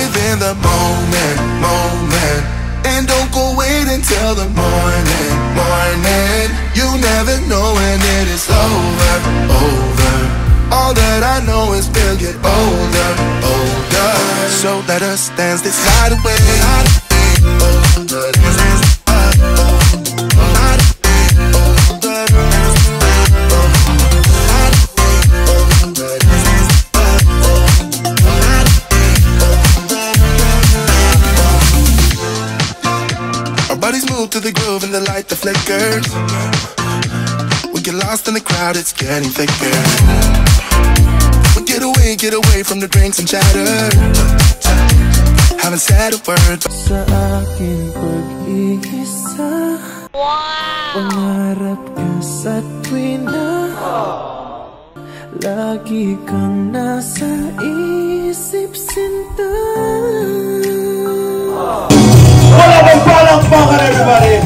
live in the moment, moment. And don't go wait until the morning, morning. You never know when it is over, over. All that I know is we'll get older, older. So let us dance this night away. Older, dance. Move to the groove and the light that flickers. We get lost in the crowd, it's getting thicker. We get away from the drinks and chatter. Haven't said a word. Sa akin pag-iisa. Wow! Pangarap ka sa tuwina. Lagi kang nasa isip, sinta. Wala bang palakpakan, everybody!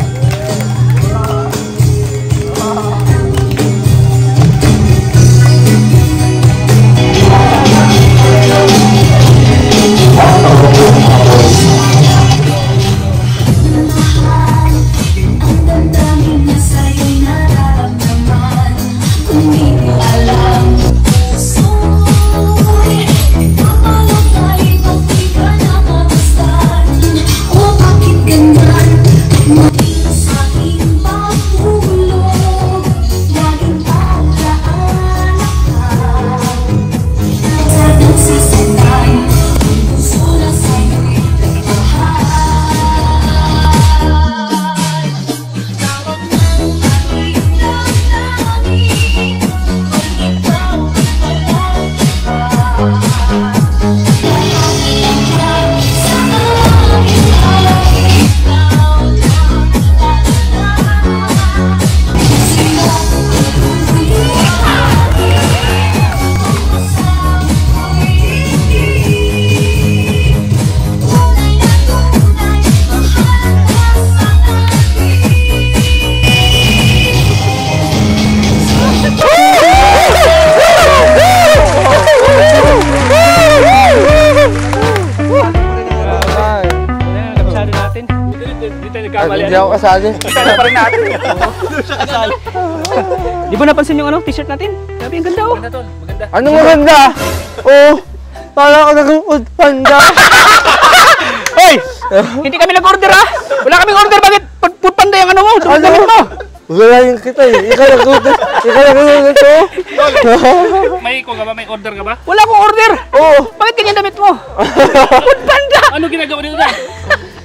Hindi ako kasali. Kasali pa rin natin. Di ba napansin yung t-shirt natin? Sabi, ang ganda oh. Maganda tol, maganda. Anong maganda? Oh, para ako nag-food panda. Hoy! Hindi kami nag-order ha? Wala kaming order, bakit food panda yung mo? Damit mo! Wala yung kita eh. Ikaw nag-order. Ikaw nag-order ito. May order ka ba? Wala akong order! Oo. Bakit ganyan damit mo? Food panda! Ano ginagawa nito dyan?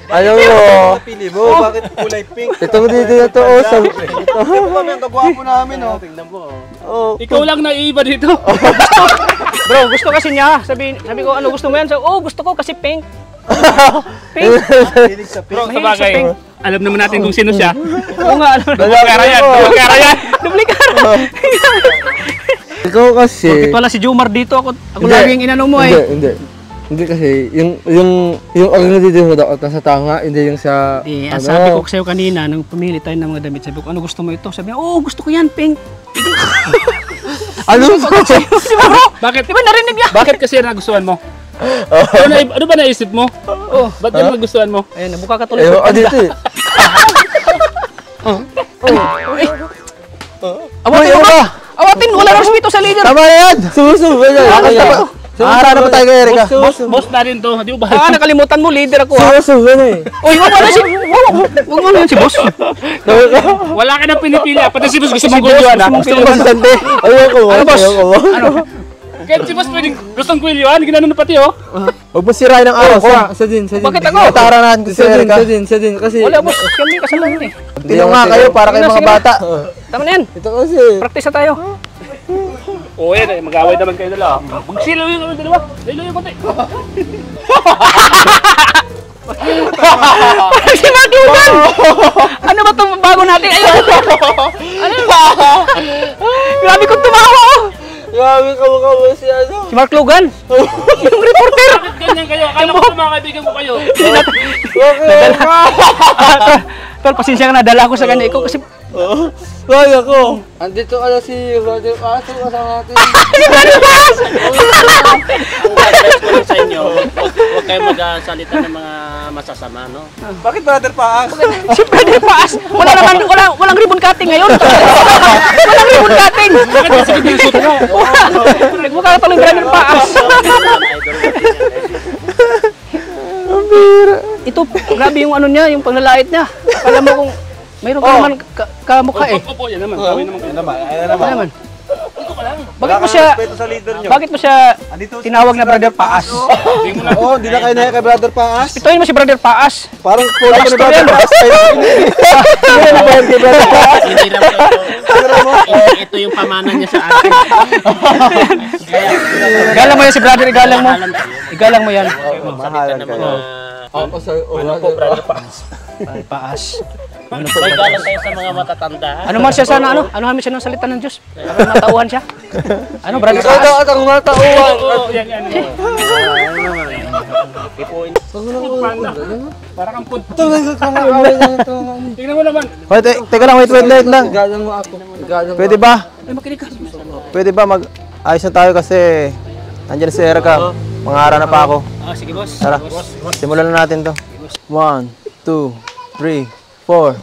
Alam mo, pili mo, bakit kulay pink? itong dito na to, oh, ito kami, ang kagwapo namin, oh. Tingnan mo, oh. Ikaw lang naiiba dito. Bro, gusto kasi niya. Sabi ko, ano gusto mo yan? Sabi, gusto ko kasi pink. Pink? Mahilig sa pink. Bro, sabagay, alam naman natin kung sino siya. Oo nga, alam naman. Duplikara yan. Duplikara. Ikaw kasi. Bakit wala si Jomar dito? Ako lagi yung inano mo eh. Hindi kasi, yung agad dito mo daw nasa tanga, hindi yung sa... Hindi, sabi ko sa'yo kanina, nung pumili tayo ng mga damit, sabi ko, ano gusto mo ito? Sabi niya, gusto ko yan, pink. Ano? Di ba bro? Bakit? Di ba narinig niya? Bakit kasi nagustuhan mo? Ano ba naisip mo? Ba't yung nagustuhan mo? Ayun, nabuka ka tuloy. Dito eh. Awatin mo! Awatin! Wala nang respeto sa leader! Tama yan! Sumusub! Harap na tayo kay Erika. Boss na rin to. Di ba? Nakalimutan mo, leader ako. Sumusub na eh. Uy, wag mo na si boss. Wala ka nang pinipili. Pati si boss gusto mong kulyuan. Gusto mong bastante. Ayoko mo. Ano boss? Ano? Kahit si boss pwedeng gustong kulyuan. Ginano pati oh. Huwag mo sirain ang araw ko. Sa din. Bakit ako? Kataranan ko si Erika. Sa din. Kasi... Wala boss. Kami kasalanan eh. Tino nga kayo para kayong mga bata. Tama na yan. Ito kasi. Practice na tayo. Oo yan eh, mag-away naman kayo dalawa. Magsilaw yung kami dalawa. Lilo yung konti. Si Magudan! Ano ba itong bago natin? Ayun! Ano ba? Grabe kong tumawa oh! Grabe ka si ano? Si Mark Logan! Yung reporter! Bakit ganyan kayo? Akala ko mga kaibigan ko kayo. Tol, pasensya ka na, dala ko sa kanya. Ikaw kasi Hoy, ako. Andito ala si Brother Paso kasama natin. Ang sa inyo, huwag kayo magsalita ng mga masasama, no? Bakit Brother Paas? Si Brother Paas, walang ribbon cutting ngayon. Walang ribbon cutting. Bakit kasi hindi yung suit mo? Nagmukha ka tuloy Brother Paas. Ito, grabe yung ano niya, yung paglalait niya. Akala mo kung mayroon ka naman kamukha eh. Opo, yan naman. Gawin naman kayo. Ayan Ano naman. naman? Bakit mo siya tinawag na Brother Paas? Oo, hindi na kayo na kay Brother Paas. Ituin mo si Brother Paas. Parang pula ko ni Brother Paas. Hindi na bayad kay Brother Paas. Hindi lang ito. Ito yung pamana niya sa akin. Igalang mo yan si Brother, igalang mo. Igalang mo yan. Mahalan kayo. Ano po, Brother Paas? Brother Paas. May galang kayo sa mga matatanda. Ano man siya sana, ano? Ano man siya ng salita ng Diyos? Ano matauhan siya? Ano, Brother Ikaw daw Paas? at ang matauhan. Oo, yan. Panda. Para kang pud. Tingnan mo naman. Wait, teka lang, wait lang. Galang mo ako. Galang mo. Pwede ba? Ay, makinig ka. Pwede ba ayos na tayo kasi nandiyan si Erica. Mangara na pa ako. Sige, boss. Tara, simulan na natin to. 1, 2, 3, 4.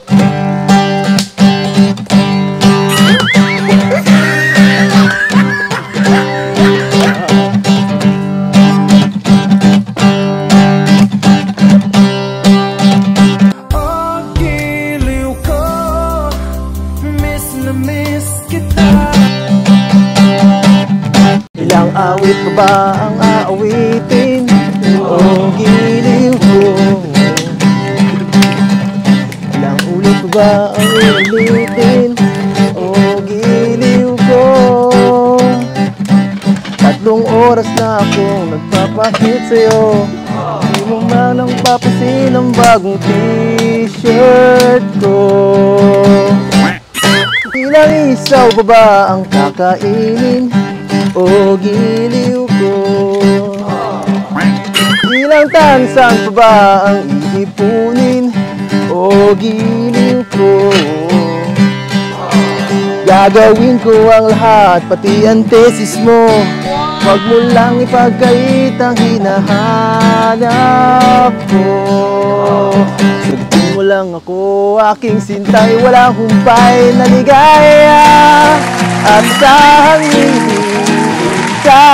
Ilang awit pa ba ang aawitin? O giliw ko. Ilang ulit pa ba ang uulitin? O giliw ko. 3 oras na akong nagpapakit sa'yo. Di mo man ang papasin ang bagong t-shirt ko. Ilang isaw pa ba ang kakainin? O giliw ko. Ilang tansan pa ba ang iipunin? O giliw ko. Gagawin ko ang lahat, pati ang tesis mo. Huwag mo lang ipagkait ang hinahanap ko. Sagutin mo lang ako, aking sintay, walang humpay na ligaya. At saan ka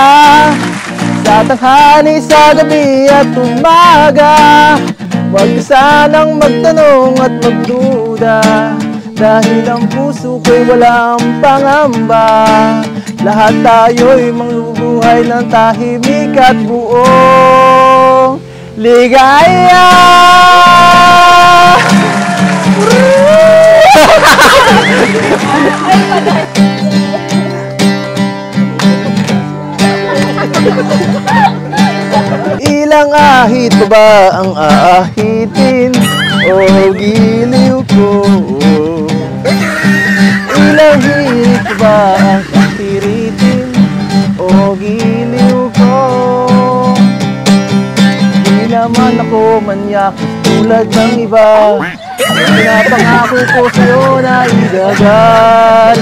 sa tanghali, sa gabi at umaga. Huwag ka sanang magtanong at magduda, dahil ang puso ko'y walang pangamba. Lahat tayo'y mabubuhay ng tahimik at buong ligaya. Ilang ahit pa ba ang aahitin? O giliw ko. Ilang hirit pa ba ang katiritin? O giliw ko. Di naman ako manyak tulad ng iba. Pinapangako ko sa'yo na igagalang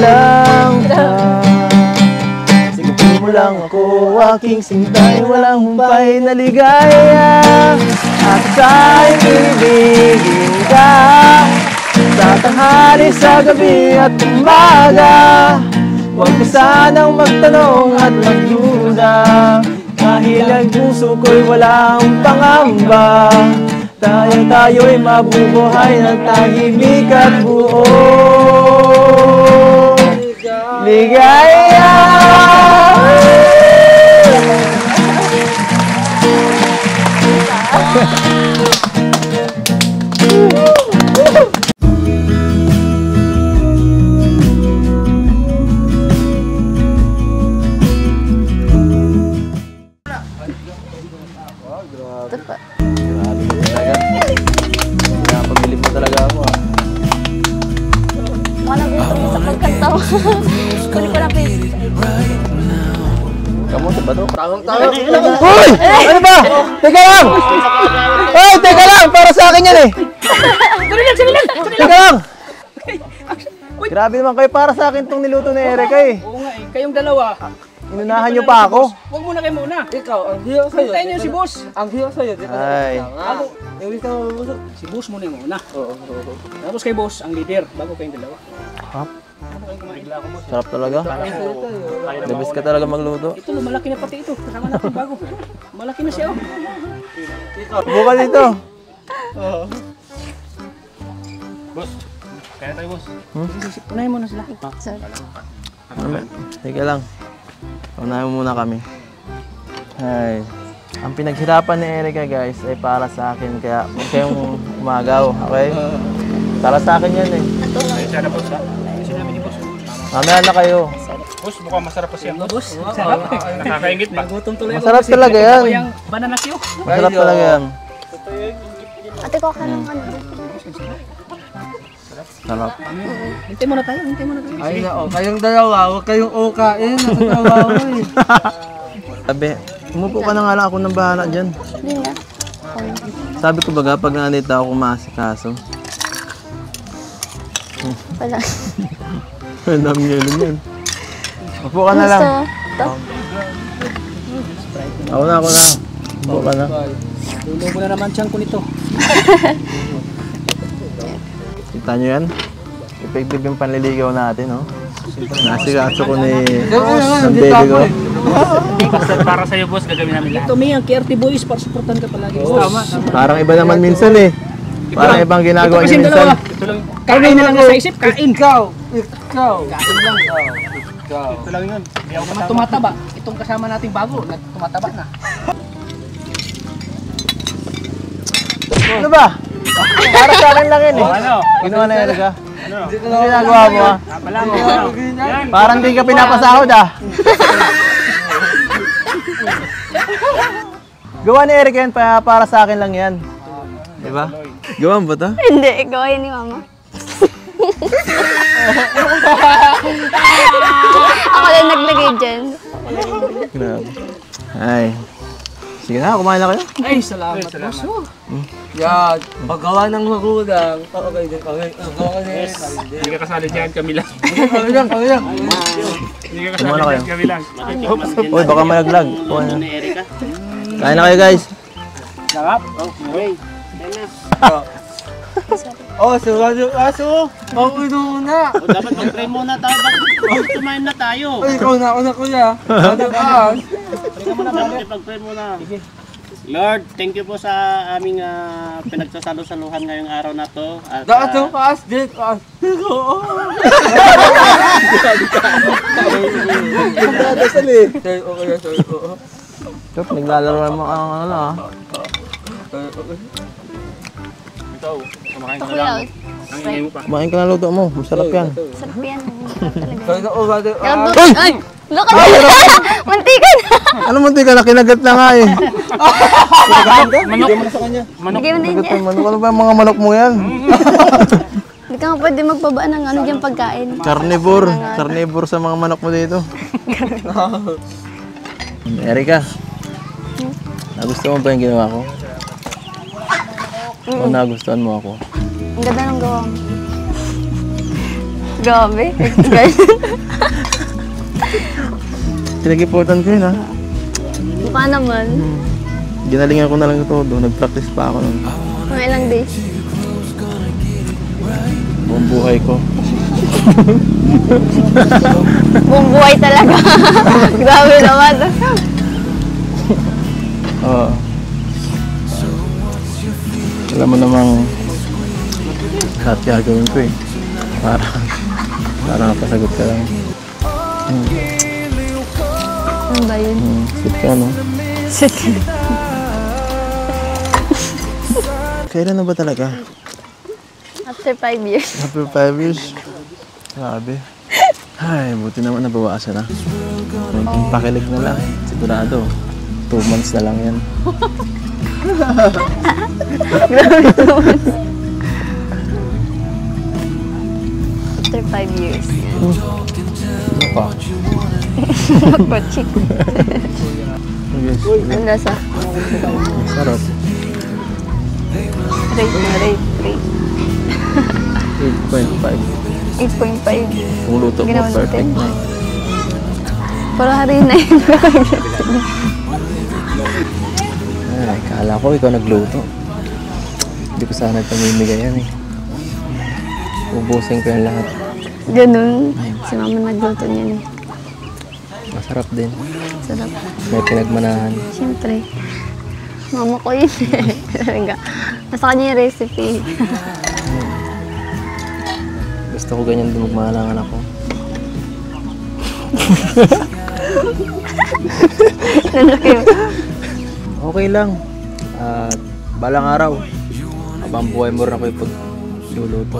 ka. Sigupin mo lang ako, aking sintay, walang humpay na ligaya. At sa'y ibigin ka sa tanghali, sa gabi at umaga. Huwag ka sanang magtanong at magduda, dahil ang puso ko'y walang pangamba. Tayo'y mabubuhay ng tahimik at buong ligaya. Pabilib mo talaga ako ah. Walang instrument sa pagkanta mo. Kunin ko lang please. Kamu sa bato? Tawang-tawa. Hoy! Ano ba? Teka lang! Hoy! Teka lang! Para sa akin yan eh! Sali lang. Teka lang! Grabe naman kayo, para sa akin tong niluto ni Erica eh. Oo nga eh, kayong dalawa. Inunahan niyo pa ako. Huwag muna kayo muna. Ikaw, ang hiyo sa'yo. Hintayin niyo si boss. Ang hiyo sa'yo, di ka Ay. Ako, Yung ka mabusok. si boss muna yung una. Oo. Tapos kay boss, ang leader, bago kayong dalawa. Ha? Sarap talaga. The best ka talaga magluto. Ito, malaki na pati ito. Kasama natin bago. Malaki na siya oh. Buka dito. Boss, kaya tayo boss. Unahin mo na sila. Sige lang. Unahin mo muna kami. Ay. Ang pinaghirapan ni Erica guys ay para sa akin. Kaya huwag kayong umagaw. Okay? Para sa akin yan eh. Kaya na boss ha. Sinabi ni boss. Mamaya na kayo. Boss, mukhang masarap pa siya. Boss, sarap. Nakakaingit ba? Nagutom tuloy ako. Masarap kasi talaga yan. ako yung banana Q. Masarap talaga yan. Ate ko ka lang ano. Sarap. Hintay muna tayo, hintay muna tayo. Ay na, kayong dalawa, huwag kayong ukain. Nakatawa ko eh. Sabi, umupo ka na nga lang, ako nang bahala dyan. Hindi nga. Sabi ko baga, pag nandito ako kumasikaso. Wala. Ang dami yun yan. Upo ka na lang. Ito. Ako na. Upo ka na. Lulo ko na naman siyang ko nito. Kita nyo yan? Effective yung panliligaw natin, no? Nasikaso ko ni... ng baby ko. Para sa'yo boss, gagawin namin lahat. Ito may ang KRT Boys para supportan ka palagi. Tama. Parang iba naman minsan eh. Parang ibang ginagawa niya minsan. Kain na lang sa isip, kain. Ikaw. Kain lang. Ito lang yun. Hindi ako Naman tumataba. Itong kasama nating bago, tumataba na. Ano ba? Para sa akin lang yun eh. Ano? Ginawa na yan ka. Ano ginagawa mo ah? Pala mo. Yan. Parang di ka pinapasahod ah. Gawa ni Eric yan, para sa akin lang yan. Diba? Gawa mo ba ito? Hindi, gawin ni mama. Ako lang naglagay dyan. Grabe. Ay. Sige na, kumain na kayo. Ay, salamat boss. Yan, paggawa ng magulang. Okay din kami. Hindi ka kasali dyan, kami lang. Kami lang. Hindi ka Kumana kasali kayo. dyan, kami lang. Uy, baka malaglag. Ano ni Erica? Kain na kayo guys. Sarap. Okay. Yan na. Oh, suwag yung aso. Pauwi muna. O, dapat mag-pray muna tayo. Bakit kumain na tayo? Ay, ikaw na, una kuya. Ano ka? Dapat ipag-pray muna. Lord, thank you po sa aming pinagsasalo-saluhan ngayong araw na to. At, Dapat yung kaas din. Kaas. Dadasal eh. Okay. Kap, naglalaro mo ang ano ah. Ito, kumakain ka Ito na lang. kuya. Ang ingay mo pa. Kumain ka na luto mo. Masarap yan. Sarap yan. Sarap talaga. Kaya na uwado. Ay! Look at that! Muntikan na! Ano mo tika na kinagat na nga eh. Manok. Manok. Bigay mo din yan. Ano ba yung mga manok mo yan? Hindi ka nga pwede magpaba ng ano dyan pagkain. Carnivore. Carnivore sa mga manok mo dito. Erica, nagustuhan mo ba yung ginawa ko? O nagustuhan mo ako? Ang ganda ng gawa mo. Grabe. Guys. Pinag-iportan ko yun ha. Mukha naman. Ginalingan ko na lang ito doon. Nag-practice pa ako nun. Mga ilang days. Buong buhay ko. Buong buhay talaga. Grabe naman. Oo. Alam mo namang lahat gagawin ko eh. Para kapasagot ka lang. Ano ba yun? Sweet ka no? Kailan na ba talaga? After 5 years. After 5 years? Grabe. Ay, buti naman nabawasan na. Yung pakilig na lang. Sigurado. 2 months na lang yan. After 5 years. Ano pa? Magpachik. Yes. Ang lasa. Sarap. Rate na, rate. 8.5. 8.5. Kung luto mo, Ginawa perfect natin. na. Para harina yun. Ay, kala ko ikaw nagluto. Hindi ko sana pamimigay yan eh. Ubusin ko yan lahat. Ganun. Si mama nagluto niyan eh. Masarap din. Sarap. May pinagmanahan. Siyempre. Mama ko yun eh. Talaga. Nasa kanya yung recipe. Gusto ko ganyan din magmahal ang anak ko. Nanlaki yun. Okay lang. At balang araw, habang buhay mo rin ako ipagluluto.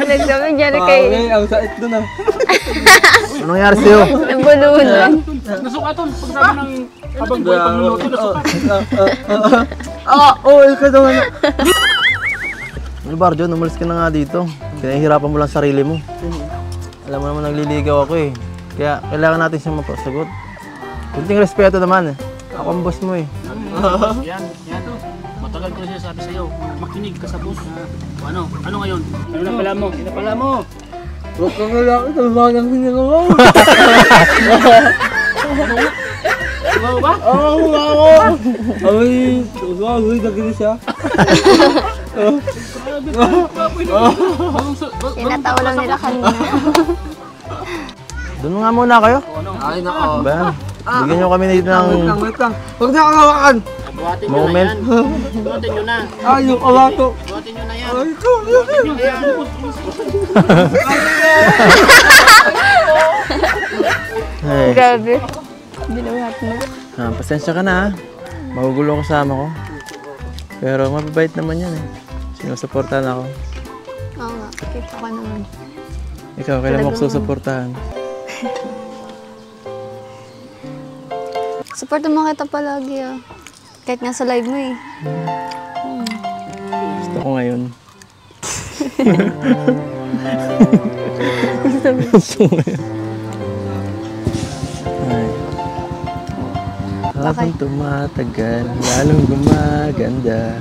Nagsabi dyan kay... ang sait doon ah. Anong nangyari sa'yo? Nabulunan. Nasukatan. Pagsabi ng habang buhay pagluluto, nasukat. Ikaw daw na. Ano ba, Arjon? Umalis ka na nga dito. Kinahihirapan mo lang sarili mo. Alam mo naman nagliligaw ako eh. Kaya kailangan natin siyang mapasagot. Kunting respeto naman eh. Ako ang boss mo eh. Yan. Matagal ko na sinasabi sa'yo. Makinig ka sa boss. Ano ngayon? Ano na pala mo? Huwag kang lalaki sa bagang sinagawa. Sumaw ba? Oo, Ay, nagkili siya. Tinatawa lang nila kanina. Doon nga muna kayo. Ay, nako. Ba? Bigyan nyo kami dito ng Wait lang. Huwag na kawakan. Buhatin nyo na moment. yan. Buhatin nyo na. Ay, yung kawato. Buhatin nyo na yan. Ay, ito. Buhatin nyo na yan. Hey. Grabe. Binuhat mo. Pasensya ka na ha. Magugulo ko kasama ko. Pero mababait naman yan eh. Sinusuportahan ako. Oo nga. Kita ko naman. Ikaw, kailan mo ako susuportahan? Supportan mo kita palagi ah. Kahit nga sa live mo eh. Gusto ko ngayon. Ay. Habang tumatagal, lalong gumaganda.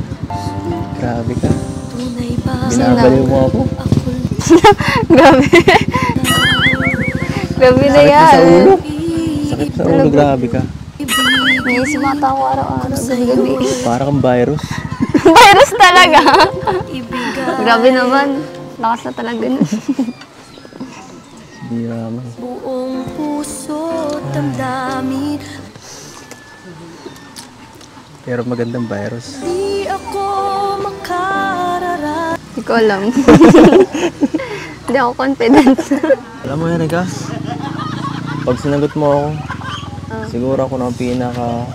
Grabe ka. Binabaliw mo ako. Grabe. Grabe na Sakit yan. sa ulo. Sakit sa ulo, grabe ka. Naisip mata ko araw-araw. Gabi-gabi. Para kang virus. Virus talaga. Grabe naman. Lakas na talaga nun. Hindi naman. Buong puso damdamin. Pero magandang virus. Di ako makarara. Hindi ko alam. Hindi ako confident. Alam mo yan, Ika? Pag sinagot mo ako, siguro ako na ang pinaka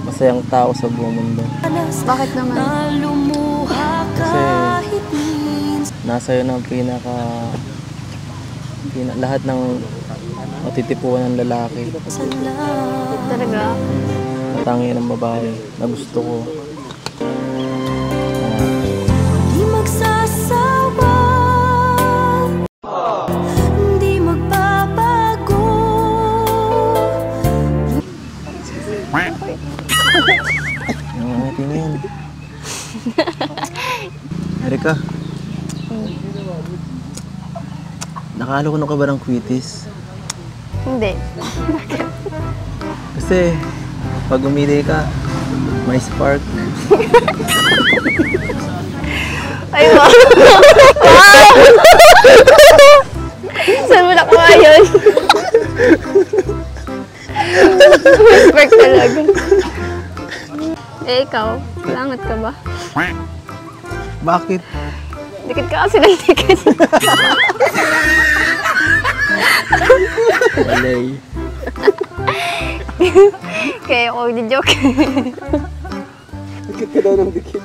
masayang tao sa buong mundo. Bakit naman? Kasi nasa iyo na ang lahat ng matitipuan ng lalaki. Talaga? Matangi ng babae na gusto ko. Di magsasawa. Di magbabago. Yung ngiti mo yan. Erika, nakahalo ka ba ng quitis? Hindi. Kasi pag umili ka, may spark. Ay, wow! Wow! Saan mo nakuha yun? Spark talaga. Eh, ikaw? Langat ka ba? Bakit? Dikit ka kasi ng dikit. Walay. Kaya ako joke. Dikit ka daw ng dikit.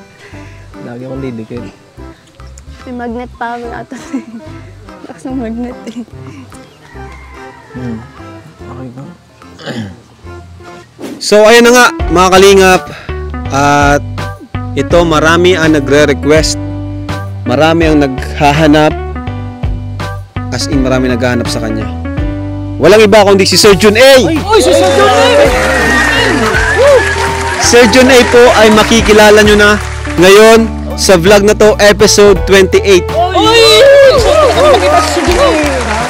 Lagi akong didikit. May magnet pa ako ato. Lakas ng magnet eh. Okay ba? So ayun na nga mga kalingap, at ito marami ang nagre-request, marami ang naghahanap, as in marami naghahanap sa kanya. Walang iba kundi si Sir Jun A. Uy, si Sir John! Sir Jun A po ay makikilala nyo na Ngayon, sa vlog na to, episode 28.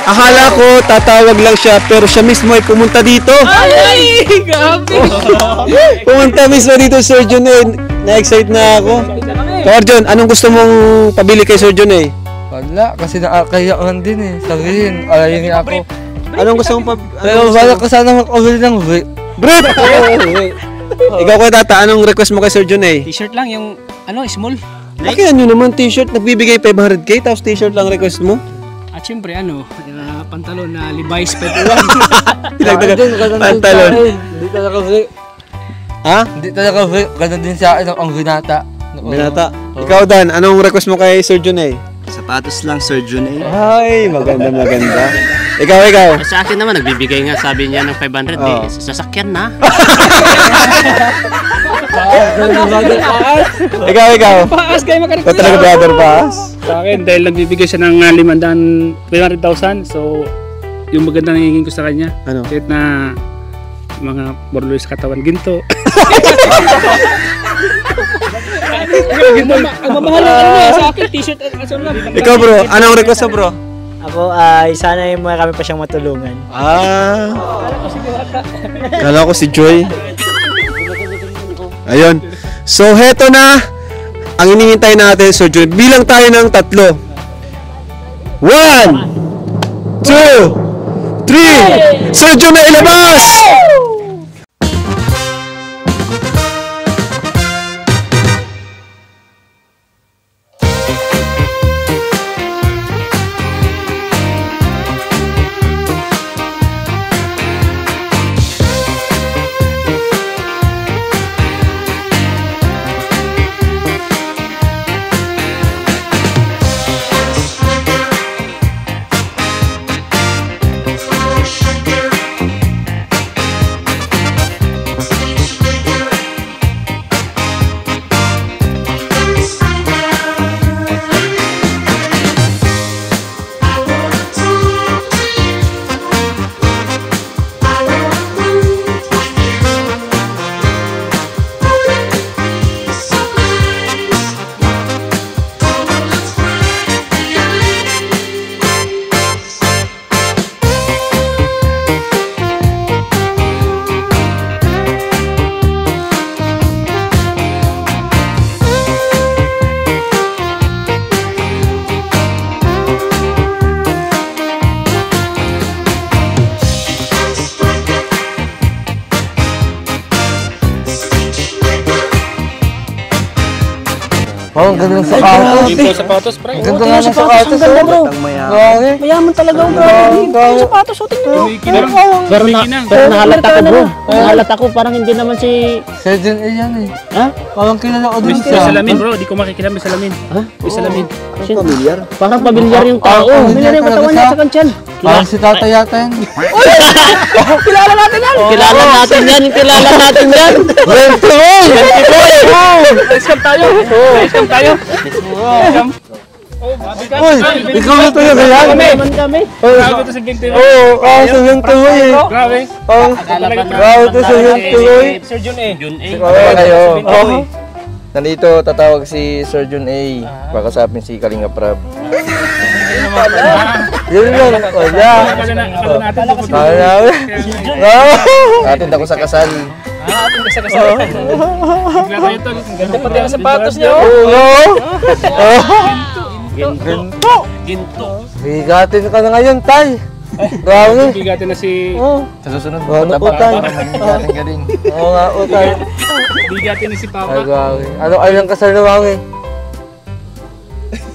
Akala ko tatawag lang siya, pero siya mismo ay pumunta dito. Ay! Grabe! Pumunta mismo dito, Sir Jun eh. Na-excite na ako. Sir Jun, anong gusto mong pabili kay Sir Jun eh? Wala, kasi nakakayakan din eh. Sabihin, alayin ako. Anong gusto mong Pero wala ko sana makabili ng brief. Brief! Ikaw ko tata, anong request mo kay Sir Jun eh? T-shirt lang, yung small. Bakit nyo naman t-shirt? Nagbibigay 500k, tapos t-shirt lang request mo? At syempre, pantalon na Levi's 51. Pantalon. Hindi talaga brief. Ha? Hindi talaga brief. Ganun din sa akin ang binata. Binata. Ikaw Dan, anong request mo kay Sir Jun eh? Sapatos lang, Sir Jun eh. Ay, maganda. Ikaw. Sa akin naman, nagbibigay nga sabi niya ng 500 eh. Sasakyan na. Ikaw. Paas kayo makarik. Ito talaga brother paas. Sa akin, dahil nagbibigay siya ng 500,000. So, yung maganda nangingin ko sa kanya. Ano? Kahit na mga borloy sa katawan, ginto. Ang mamahal ng sa akin, t-shirt at Ikaw bro, anong request mo bro? Ako ay sana yung mga kami pa siyang matulungan. Kala ko si Joy. Ayun. So heto na ang hinihintay natin, Sir Jun. Bilang tayo ng 3. 1 2 3 Sir Jun na ilabas! Ang ganda ng sapatos. Ginto sapatos, pre. Ang ganda nga ng sapatos. Mayaman talaga ang sapatos. Pero nahalata ko bro. Nahalata ko parang hindi naman si... Sir Jun eh yan eh. Ha? Parang kilala ko dun may siya. salamin bro, di ko makikilala may salamin. Ha? May salamin. Parang pamilyar yung tao. Pamilyar yung katawan niya sa kansyan. Parang si Tata yata yan. Kilala natin yan. Kilala natin yan. Escam tayo. Uy, ikaw na tayo kaya? Kami. Grabe ito sa ginto. Oo, sa ginto eh. Grabe. Grabe ito sa ginto eh. Sir Jun eh. Kayo. Nandito tatawag si Sir Jun A. Pakasapin si Kalinga Prab. Yun lang. Wala. Atin ako sa kasal. Ganda pati ang sapatos niyo. Ginto. Bigatin ka na ngayon, Tay. Grabe. Bigatin na si... Sa susunod Ano po, Tay? Bigatin ka din. Oo nga po, Tay. Bigatin na si Ay, Papa. grabe. Ano ang kasal na Wangi?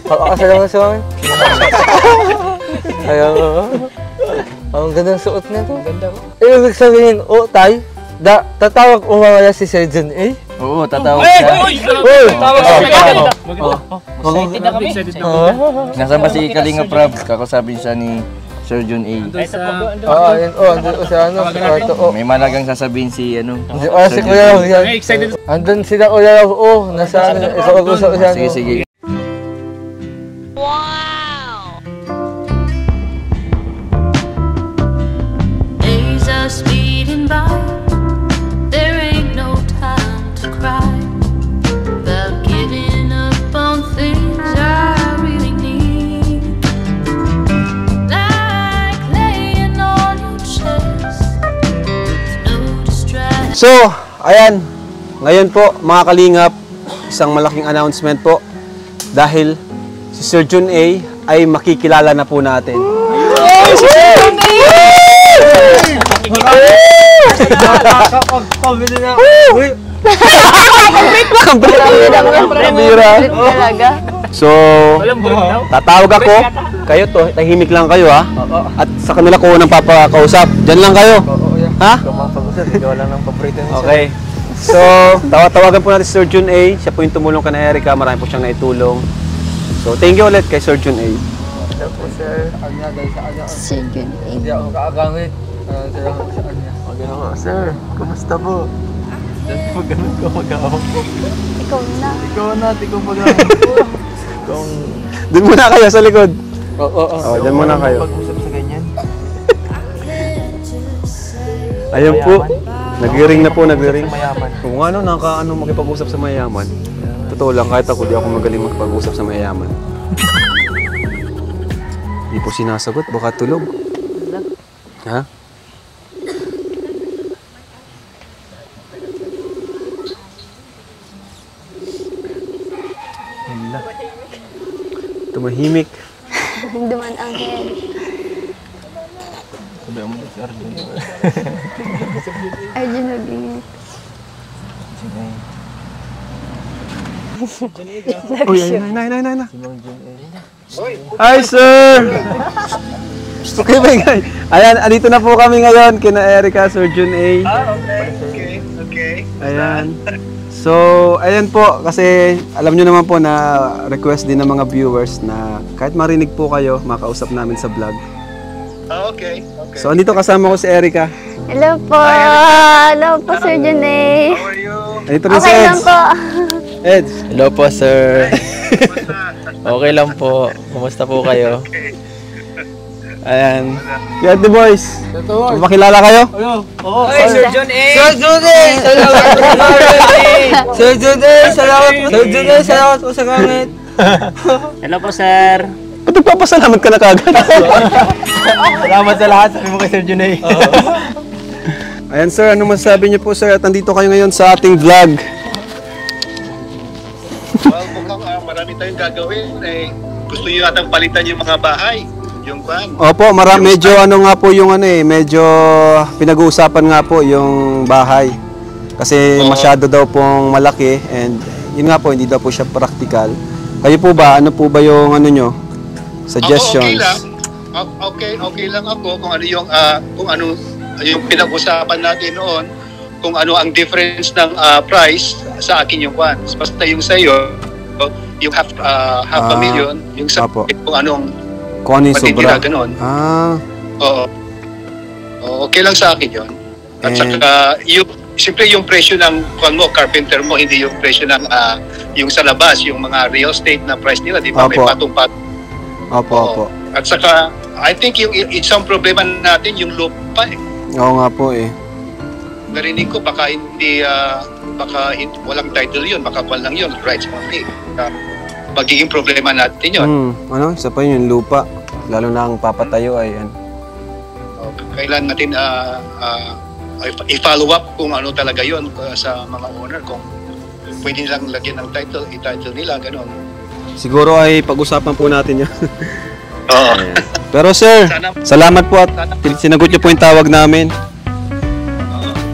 Kasal naman si Wangi? Ayaw mo. Ang gandang suot na ito. Ibig sabihin, Tay, tatawag umawala si Sir Jun eh? Oo, tatawag siya. Tawag siya. Excited na kami. Nasaan ba si Kalinga Prab? Kakasabing siya ni Sir Jun A. Andun siya May malagang sasabihin si si Kuya Love yan. Excited. Andun sila Kuya Love, nasa ikaw-usap siya. Sige. Days are speeding by. There ain't no time to cry about giving So, ayan. Ngayon po, mga kalingap, isang malaking announcement po. Dahil si Sir Jun A ay makikilala na po natin. So, tatawag ako. Kayo to, tahimik lang kayo ha. At sa kanila ko nang papakausap. Diyan lang kayo. Ha? Okay. So, tawagan po natin si Sir Jun A. Siya po yung tumulong kay Erica. Marami po siyang naitulong. So, thank you ulit kay Sir Jun A. Hello po, sir. Sir Jun A. Hindi ako kakagamit. Salamat sa kanya. Magano nga, sir. Kumusta po? Ganun ka mag-awak. Ikaw na. Ikaw na, ikaw mag-awak. Doon muna kayo sa likod. Oo. Doon muna kayo. Pag-usap sa ganyan. Ayun po. Nag-ring na po, nag-ring. Mayaman. Kung ano, nakakaano makipag-usap sa mayaman. Totoo lang, kahit ako, di ako magaling makipag-usap sa mayaman. Di po sinasagot, baka tulog. Ha? Tumahimik. Duman ang head. Sabi mo si Arjun. Arjun nag-ingat. Uy, na. Hi, sir! Okay ba guys? Ayan, andito na po kami ngayon kina Erica, Sir Jun A. Okay. Ayan. So, ayan po, kasi alam nyo naman po na request din ng mga viewers na kahit marinig po kayo, makausap namin sa vlog. Okay. So, andito kasama ko si Erica. Hello po. Hello po, Sir Jun A. How are you? Andito rin si Okay lang Eds. po. Eds. Hello po, sir. Okay lang po. Kumusta po kayo? Ayan. Yan the boys. Makilala kayo? Hey, Sir Jun A! Sir Jun A! Sir Jun A! Salamat po sa gamit. Hello po, sir. Ba't nagpapasalamat ka na kagad? Salamat sa lahat. Sabi mo kay Sir Jun A. Ayan sir, ano masasabi niyo po sir? At nandito kayo ngayon sa ating vlog. Well, mukhang marami tayong gagawin. Gusto nyo natang palitan yung mga bahay. Yung kwan. Opo, medyo ano nga po yung medyo pinag-uusapan nga po yung bahay. Kasi masyado daw pong malaki and yun nga po, hindi daw po siya practical. Kayo po ba, ano po ba yung nyo? Suggestions? Ako, okay lang ako kung ano yung pinag-usapan natin noon, kung ano ang difference ng price sa akin yung kwan. Basta yung sa iyo, yung half a million, yung sa kung anong yung sobra. Oo. Okay lang sa akin yun. At saka, siyempre yung presyo ng carpenter mo, hindi yung presyo ng yung sa labas, yung mga real estate na price nila, di ba? May patong-patong. Opo. At saka, I think yung isang problema natin, yung lupa eh. Oo nga po eh. Narinig ko, baka walang title yun, baka lang yun, rights only. Magiging problema natin yun. Isa pa yun, yung lupa. Lalo na ang papatayo ay yan. Kailan natin i-follow up kung ano talaga yun sa mga owner, kung pwede nilang lagyan ng i-title nila, gano'n. Siguro ay pag-usapan po natin yun. Oo. Pero sir, salamat po at sinagot niyo po yung tawag namin.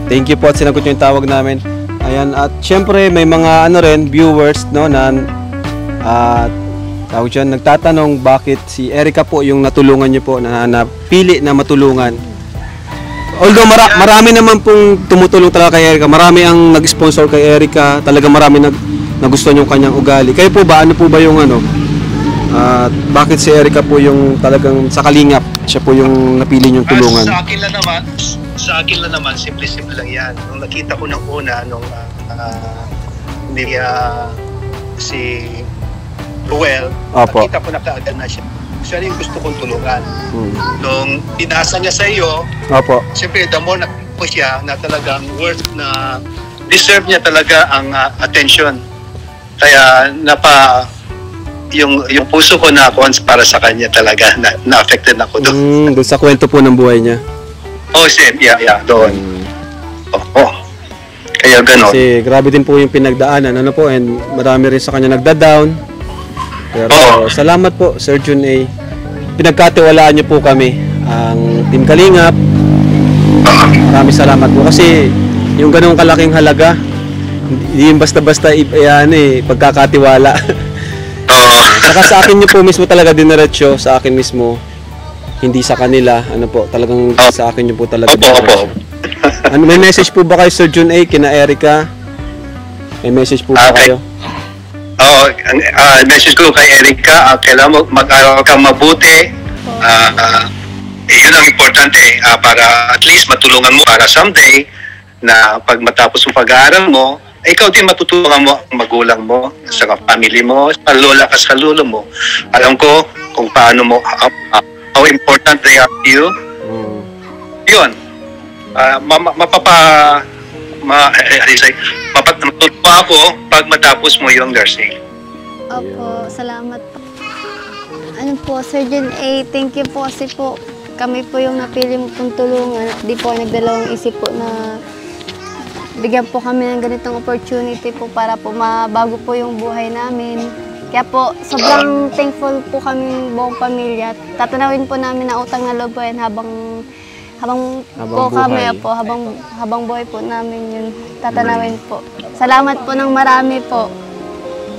Thank you po at sinagot niyo yung tawag namin. Ayan, at syempre may mga viewers no na tawag dyan, nagtatanong bakit si Erica po yung natulungan niyo po na napili na matulungan. Although marami naman pong tumutulong talaga kay Erica. Marami ang nag-sponsor kay Erica. Talaga marami nagustuhan yung kanyang ugali. Kayo po ba, ano po ba yung bakit si Erica po yung talagang sa kalingap, siya po yung napili niyong tulungan? Sa akin lang naman, simple-simple lang yan. Nung nakita ko ng una, nung si Ruel, nakita ko na kaagad na siya. Siya yung gusto kong tulungan. Nung pinasa niya sa iyo, siyempre the more nakita ko siya na talagang worth na deserve niya talaga ang attention. Kaya yung puso ko na para sa kanya talaga, na-affected ako doon. Doon sa kwento po ng buhay niya. Oh, yeah, doon. Kaya gano'n. Kasi grabe din po yung pinagdaanan, ano po, and marami rin sa kanya nagda-down. Pero salamat po, Sir Jun A. Pinagkatiwalaan niyo po kami, ang Team Kalingap. Maraming salamat po kasi yung ganong kalaking halaga, hindi yung basta-basta pagkakatiwala. Saka sa akin niyo po mismo talaga diniretso, sa akin mismo. Hindi sa kanila, ano po, talagang sa akin niyo po talaga. Opo. Ano, may message po ba kayo, Sir Jun A, kina Erica? May message po ba kayo? Message ko kay Erica, kailangan mo mag-aral kang mabuti. Yun ang importante para at least matulungan mo para someday na pag matapos yung pag-aaral mo, ikaw din matutulungan mo ang magulang mo, sa family mo, sa lola ka sa lolo mo. Alam ko kung paano mo, how important they are to you. Yun. Matutuwa ako pag matapos mo yung nursing. Opo, salamat po. Ano po, Sir Jun A, thank you po kasi po kami po yung napili mo pong tulungan at di po nagdalawang isip po na bigyan po kami ng ganitong opportunity po para po mabago po yung buhay namin. Kaya po, sobrang thankful po kami buong pamilya. Tatanawin po namin na utang na loob po yan habang po kami po, habang buhay po namin yun. Tatanawin po. Salamat po ng marami po.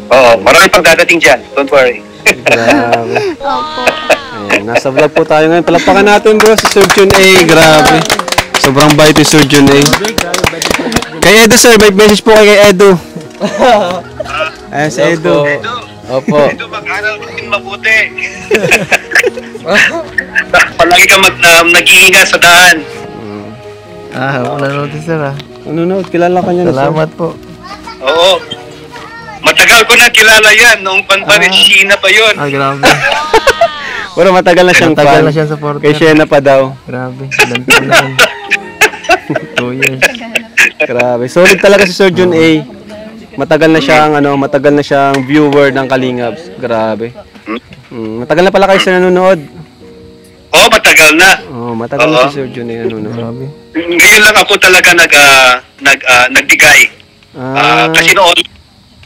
Oo, marami pang dadating dyan. Don't worry. Grabe. Opo. Ayan, nasa vlog po tayo ngayon. Palakpakan natin bro si Sir Jun A. Grabe. Sobrang bait ni Sir Jun A. Kay Edo sir, may message po kay Edo. Ayan si Edo. Opo. Edo, mag-aral mo din mabuti. Palagi ka nag-iingat sa daan. Nanonood sir Nanonood, kilala ka niya na sir. Salamat po. Oo. Matagal ko na kilala yan. Noong China pa yun. Grabe. Pero matagal na siyang Matagal fan. na siyang supporter. Kay Shena pa daw. Grabe. Ilan taon na yun. 2 years. Grabe. Solid talaga si Sir Jun A. Matagal na siyang viewer ng Kalingabs. Grabe. Matagal na pala kayo sa nanonood. Oo, matagal na. Matagal na si Sir Jun A nanonood. Grabe. Ngayon lang ako talaga nagbigay.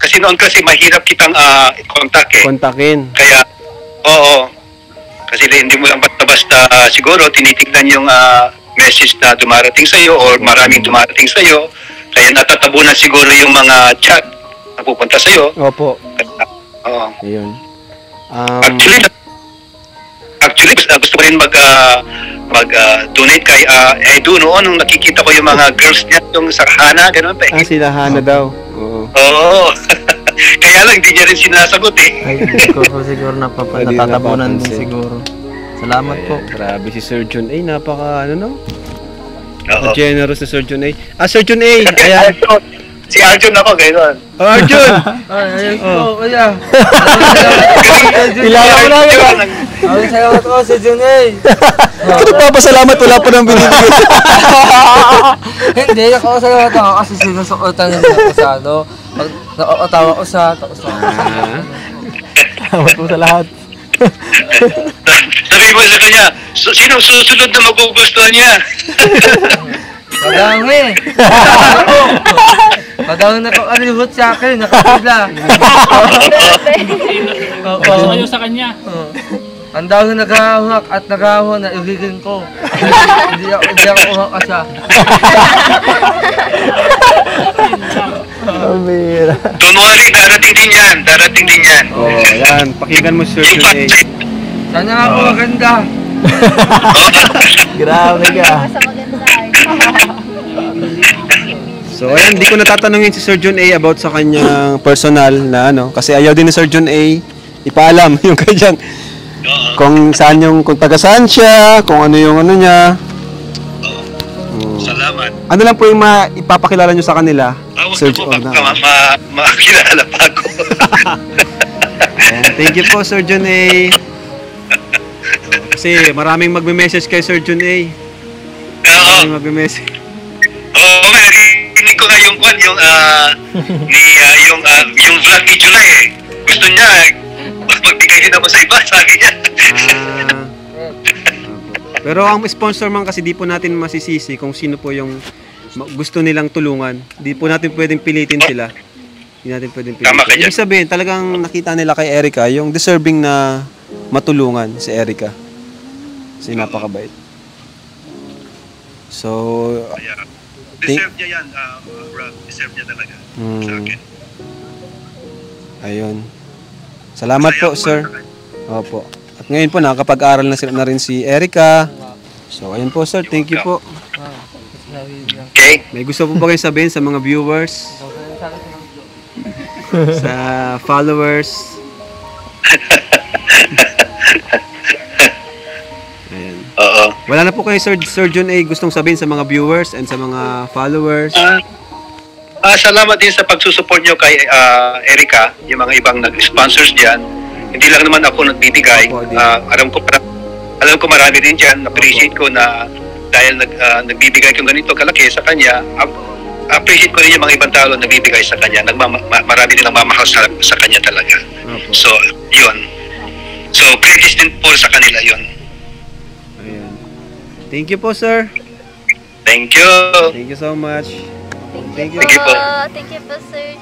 Kasi noon mahirap kitang kontakin. Kaya, oo. Kasi hindi mo lang basta siguro tinitignan yung message na dumarating sa'yo or maraming dumarating sa'yo. Kaya natatabunan siguro yung mga chat na pupunta sa'yo. Opo. Oo. Ayun. Actually, gusto ko rin mag-donate kay Edu noon nung nakikita ko yung mga girls niya, yung sa Hana, gano'n pa eh. Sila Hana daw. Oo. Kaya lang, hindi niya rin sinasagot eh. Ay, siguro natatabunan din siguro. Salamat po. Grabe si Sir Jun A. Napaka, generous na Sir Jun A. Sir Jun A. Ayan. Si Arjun ako, gano'n. Arjun! Ayun po, kuya. Kilala ko lang yun. Salamat ko, Sir Jun A. Kung papasalamat, wala pa nang binibigay. Hindi, nakakasalamat ako kasi sinusukutan nila ako sa pag nakakatawa ko sa Salamat po sa lahat. Sabi mo sa kanya, sinong susunod na magugustuhan niya? Madami. Madami nakakalibot sa akin, nakapila. Gusto kayo sa kanya. Ang dami naghahawak at naghahawa na ibigin ko. Hindi ako umakasa. Don't worry, darating din yan. Yan. Pakinggan mo Sir Jun A. Sana ako maganda. Grabe ka. So ayun, hindi ko natatanungin si Sir Jun A about sa kanyang personal na kasi ayaw din ni Sir Jun A ipaalam yung kanyang kung taga saan siya, kung ano yung niya. Salamat. Ano lang po yung ipapakilala nyo sa kanila? Sir Jun A. Makakilala pa ako. Thank you po Sir Jun A. Kasi maraming magme-message kay Sir Jun A. Maraming magme-message. Oo, narinig ko nga yung vlog ni July eh. Gusto niya, magbigay din ako sa iba, sabi niya. Pero ang sponsor man kasi di po natin masisisi kung sino po yung gusto nilang tulungan. Di po natin pwedeng pilitin sila. Hindi natin pwedeng Tama ka pilitin. dyan. Ibig sabihin, talagang nakita nila kay Erica yung deserving na matulungan si Erica. Kasi napakabait. So, Deserve niya yan, Rob. Deserve niya talaga. Sa akin. Ayun. Salamat po, sir. Opo. At ngayon po, nakakapag-aral na rin si Erica. So, ayun po, sir. Thank you po. Okay. May gusto po ba kayo sabihin sa mga viewers? Sa followers? Ayan. Oo. Wala na po kayo, Sir John A. gustong sabihin sa mga viewers and sa mga followers? Salamat din sa pagsusupport nyo kay Erica, yung mga ibang nag-sponsors diyan. Hindi lang naman ako nagbibigay. Alam ko marami din diyan. Appreciate ko na dahil nagbibigay ko ganito kalaki sa kanya. Appreciate ko rin yung mga ibang tao na nagbibigay sa kanya. Marami din nagmamahal sa kanya talaga. So, yun. So, credits din po sa kanila yun. Ayan. Thank you po, sir. Thank you. Thank you so much. Thank you po. Thank you po, sir.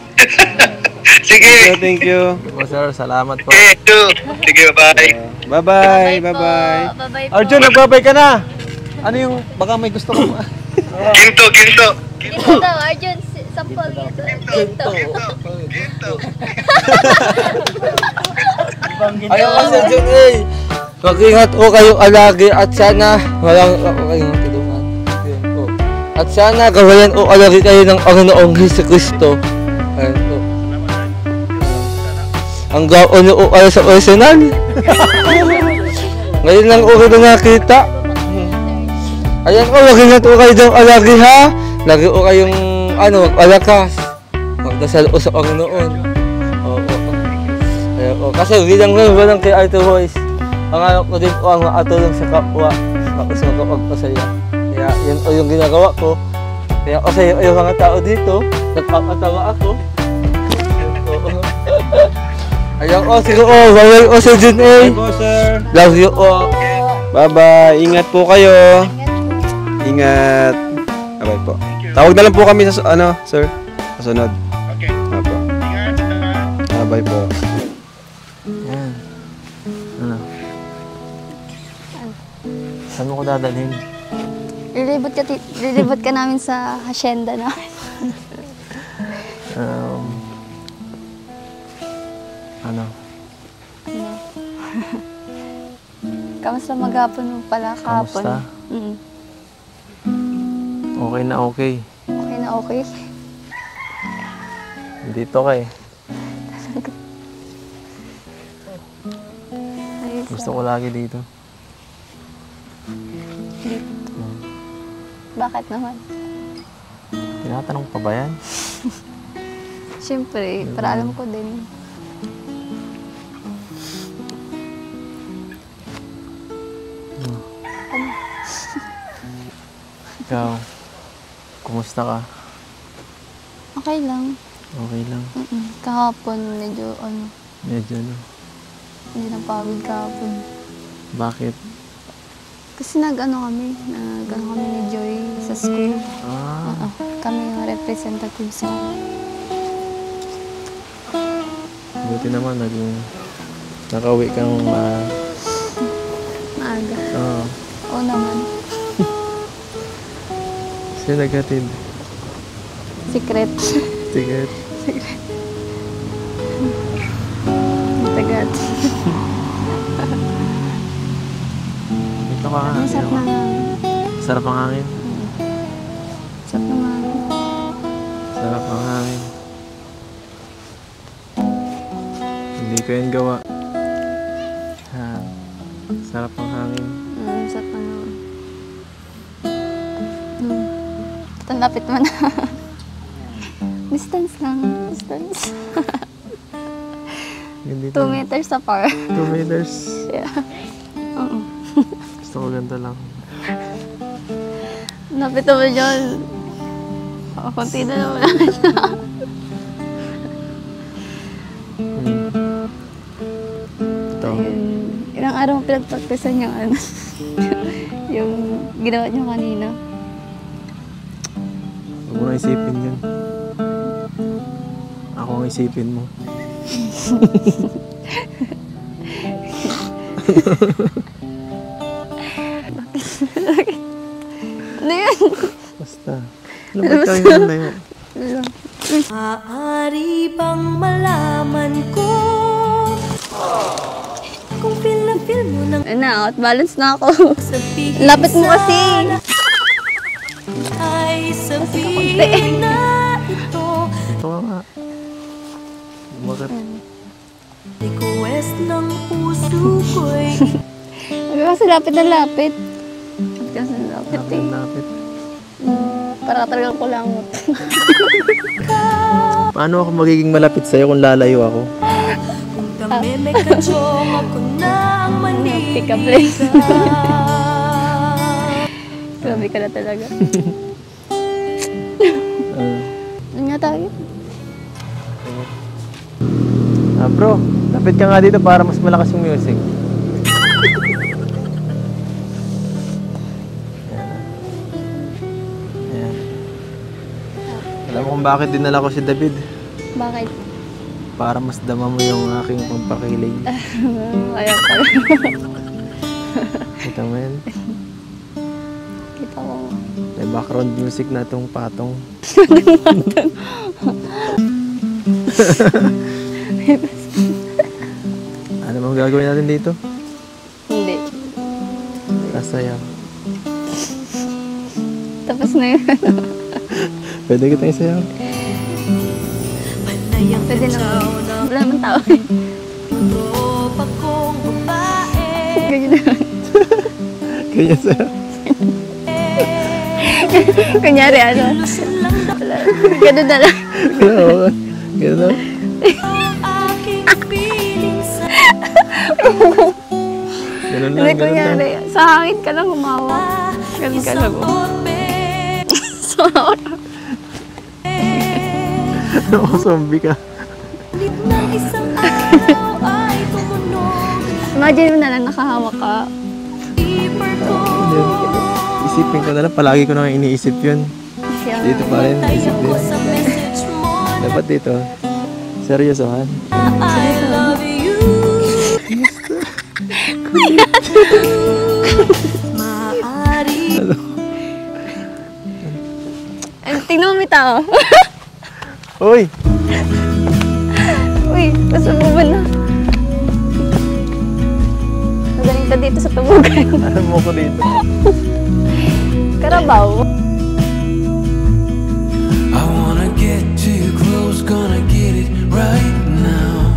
Sige. Thank you. Po, sir. Salamat po. Thank you. Sige, bye. Bye-bye. Bye-bye. Bye-bye po. Arjun, nagbabay ka na. Ano yung, baka may gusto ko. Ginto. Ginto daw, Arjun. Sampol dito. Ginto. Ayaw ka sa John A. Mag-ingat po kayong alagi at sana walang kayong tulungan. Ayun po. At sana gawayan o alagi kayo ng Panginoong Jesucristo. Ayun po. Ang gaon o kayo sa personal. Ngayon lang o kayo nakita. Ayan po, mag-ingat o kayo ng alagi ha. Lagi o kayong alakas. Magdasal o sa Panginoon. Oo. Kasi bilang ngayon walang kay Ito Boys. Ang anak ko din po ang makatulong sa kapwa. Tapos magpapagpasaya. Kaya yun o yung ginagawa ko. Kaya kasi yung mga tao dito, nagpapatawa ako. Ayan o, sige o. Bye-bye o Sir Jun A. Bye po, sir. Love you o. Bye-bye. Ingat po kayo. Ingat. Bye-bye po. Tawag na lang po kami sa sir. Kasunod. Okay. Apo. Bye po. Yan. Ano? Saan mo ko dadalhin? Lilibot ka namin sa hacienda namin. Ano? Kamusta maghapon mo pala kahapon? Kamusta? Okay na okay. Okay na okay? Dito ka eh. Gusto ko lagi dito. Dito? Bakit naman? Tinatanong pa ba yan? Siyempre, para alam ko din. Ikaw, kumusta ka? Okay lang. Okay lang. Kahapon, medyo Medyo hindi napagod kahapon. Bakit? Kasi nag-ano kami ni Joy sa school. Kami yung representative sa... Buti naman, nakauwi kang maaga. Oo. Oo naman. Sino naghatid? Secret. Secret. Tagat. Dito ka nga. Sarap na nga. Sarap ang hangin. Sarap na nga. Sarap ang hangin. Hindi ko yan gawa. Sarap ang hangin. Sarap na nga. Lapit mo na. Distance lang. Distance. 2 meters apart. 2 meters? Yeah. Oo. Gusto ko ganito lang. Lapit mo dyan. Kunti na naman. Ito. Ilang araw mo pinagpagpisan yung ginawa niyo kanina. Huwag mo na isipin yun. Ako ang isipin mo. Ano yun? Basta. Lumabas ka yun na yun. Maaari bang malaman ko kung feel na feel mo ng Out balance na ako. Lapit mo kasi. ay sabihin na ito. Ito nga. Bakit? Request ng puso ko'y Kasi lapit na lapit. Kasi lapit eh. Lapit. Para talagang kulangot. Paano ako magiging malapit sa'yo kung lalayo ako? kung may kachong ako na ang Pick up line. Grabe ka na talaga. Ano nga tayo? Bro, lapit ka nga dito para mas malakas yung music. Ayan. Alam mo kung bakit dinala ko si David? Bakit? Para mas dama mo yung aking pagpakilig. Ayaw ka. Kita mo yan? Kita ko. May background music na itong patong. Ano bang gagawin natin dito? Hindi. Sasayaw. Tapos na yun. Pwede kitang isayaw? Pwede naman. Wala naman tao. Ganyan na. Ganyan sa'yo. Kunyari ano. Ganun na lang. Ganun na. Ganun lang, Hindi ganun lang. kunyari. Sa hangin ka lang humawa. Ganun ka lang. Ako, zombie ka. Imagine mo na lang nakahamak ka. Isipin ko na lang, palagi ko na iniisip yun. Dito pa rin, isip din. Dapat dito, seryosohan. Ano? Tingnan mo may tao. Uy! Uy, gusto mo ba na? Magaling ka dito sa tubugan. Ano mo ko dito? Karabaw. I wanna get too close, gonna get it right now.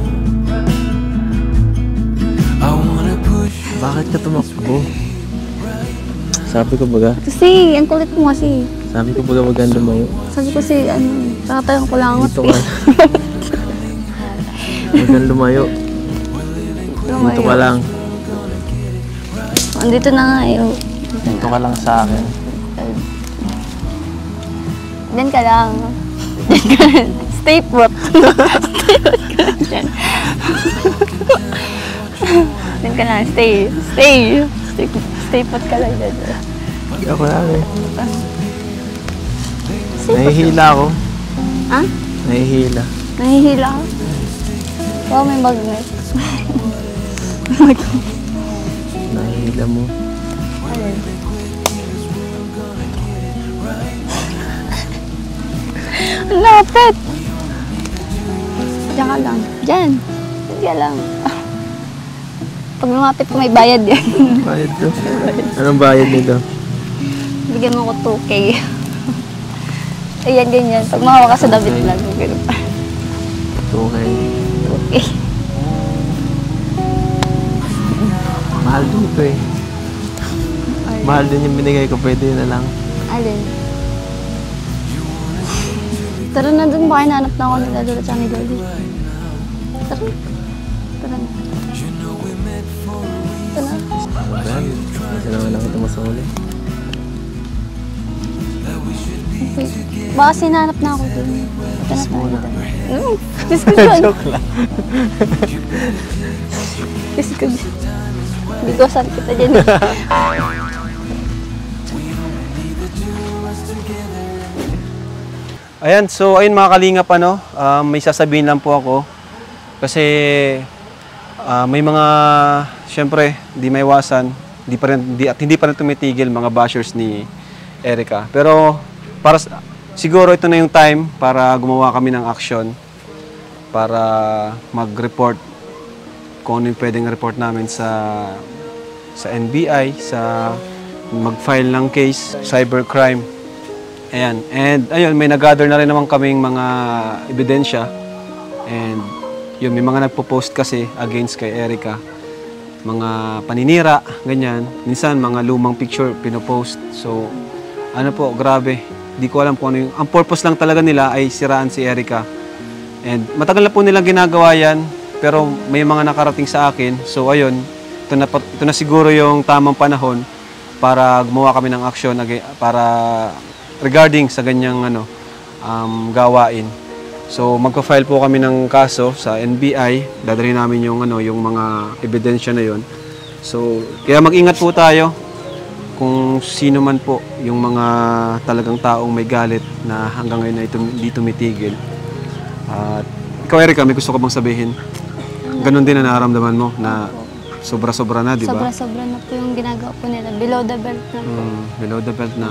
I wanna push. Bakit ka tumakbo? Sabi ko baga. Kasi, ang kulit mo kasi. Sabi ko baga wag kang lumayo. Sabi ko si, nakatayang kulangot. Dito ka. Wag kang lumayo. Dito ka lang. Andito na nga eh. Dito ka lang sa akin. Diyan ka lang. Stay put. Stay put ka lang dyan. Diyan ka lang. Stay put ka lang dyan. Ako lang eh. Nahihila ako. Ha? Nahihila. Nahihila ka? Wow, may magnet. Nahihila mo. Ang lapit! Diyan ka lang. Diyan. Diyan lang. Pag lumapit ko, may bayad yan. Bayad to? Anong bayad nito? Bigyan mo ko 2K. Ayan, ganyan. Pag mahawa ka sa David lang. Ganun pa. 2K. 2K. Mahal din ito eh. Mahal din yung binigay ko. Pwede na lang. Alin? Tara na dun. Baka hinahanap na ako nila doon at ni Dolly. Tara. Tara na. Tara na. Mahal. Kasi naman lang ito masuli. Okay. Baka sinanap na ako doon. Kiss muna. Diskusyon. Joke lang. Diskusyon. Hindi ko saan kita dyan. Ayan, so ayun mga kalingap, may sasabihin lang po ako. Kasi may mga, syempre, di may iwasan, hindi pa rin tumitigil mga bashers ni Erica. Pero siguro ito na yung time para gumawa kami ng action, para mag-report kung ano yung pwedeng report namin sa NBI, mag-file ng case, cybercrime. Ayan. And ayun, may nag-gather na rin naman kaming mga ebidensya. And yun, may mga nagpo-post kasi against kay Erica. Mga paninira, ganyan. Minsan, mga lumang picture pinopost. So, grabe. Di ko alam kung ano yung... Ang purpose lang talaga nila ay siraan si Erica. And matagal na po nilang ginagawa yan. Pero may mga nakarating sa akin. So, ayun. Ito na siguro yung tamang panahon para gumawa kami ng action para regarding sa ganyang gawain. So magpa-file po kami ng kaso sa NBI, dadalhin namin yung mga ebidensya na yon. So kaya mag-ingat po tayo kung sino man po yung mga talagang taong may galit na hanggang ngayon ay hindi tumitigil. At ikaw Erica, may gusto ka bang sabihin? Ganon din na nararamdaman mo na sobra-sobra na, di ba? Sobra-sobra na po yung ginagawa po nila. Below the belt na po. Below the belt na.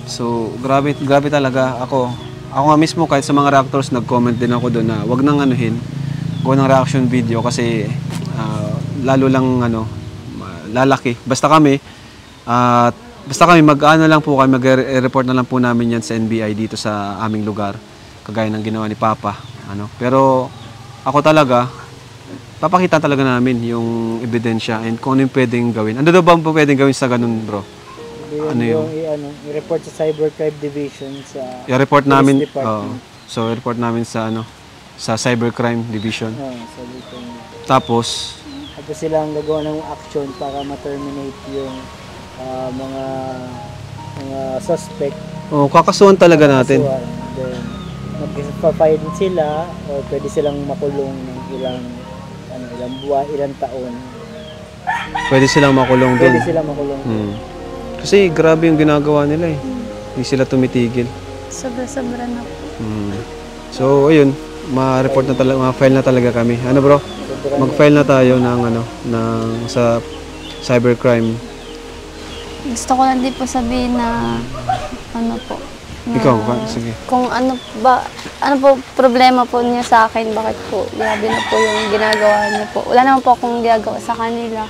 So, grabe talaga. Ako nga mismo, kahit sa mga reactors, nag-comment din ako doon na wag nang gawa ng reaction video kasi lalo lang lalaki. Basta kami mag-report na lang po namin yan sa NBI dito sa aming lugar, kagaya ng ginawa ni Papa. Pero ako talaga, papakita talaga namin yung ebidensya and kung ano yung pwedeng gawin. Ano daw ba pwedeng gawin sa ganun, bro? I-report sa Cybercrime Division sa i-report namin. So i-report namin sa sa Cybercrime Division. Tapos silang gagawa ng action para ma-terminate yung mga suspect. Kakasuhan talaga natin. Then magpa-file sila o pwede silang makulong ng ilang buwan, ilang taon. Pwede silang makulong doon. Pwede silang makulong. Kasi grabe yung ginagawa nila eh. Hindi sila tumitigil. Sobra-sobra na po. So, ayun, ma-file na talaga kami. Ano bro? Mag-file na tayo sa cybercrime. Gusto ko lang din po sabihin na Ikaw, sige. Kung ano po problema po niya sa akin, bakit po grabe na po yung ginagawa niya po. Wala naman po akong ginagawa sa kanila.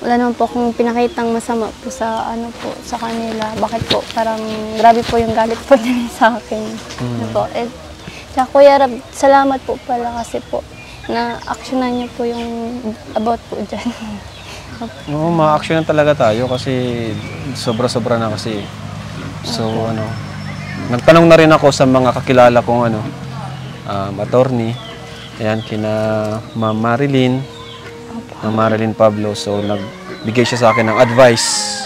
Wala naman po akong pinakitang masama po sa sa kanila. Bakit po? Parang grabe po yung galit po nila sa akin. Sa Kuya Rab, salamat po pala kasi po na actionan niyo po yung about po dyan. Oo, ma-actionan talaga tayo kasi sobra-sobra na kasi. So, nagtanong na rin ako sa mga kakilala kong attorney. Ayan, kina Ma'am Marilyn Pablo. So, nagbigay siya sa akin ng advice,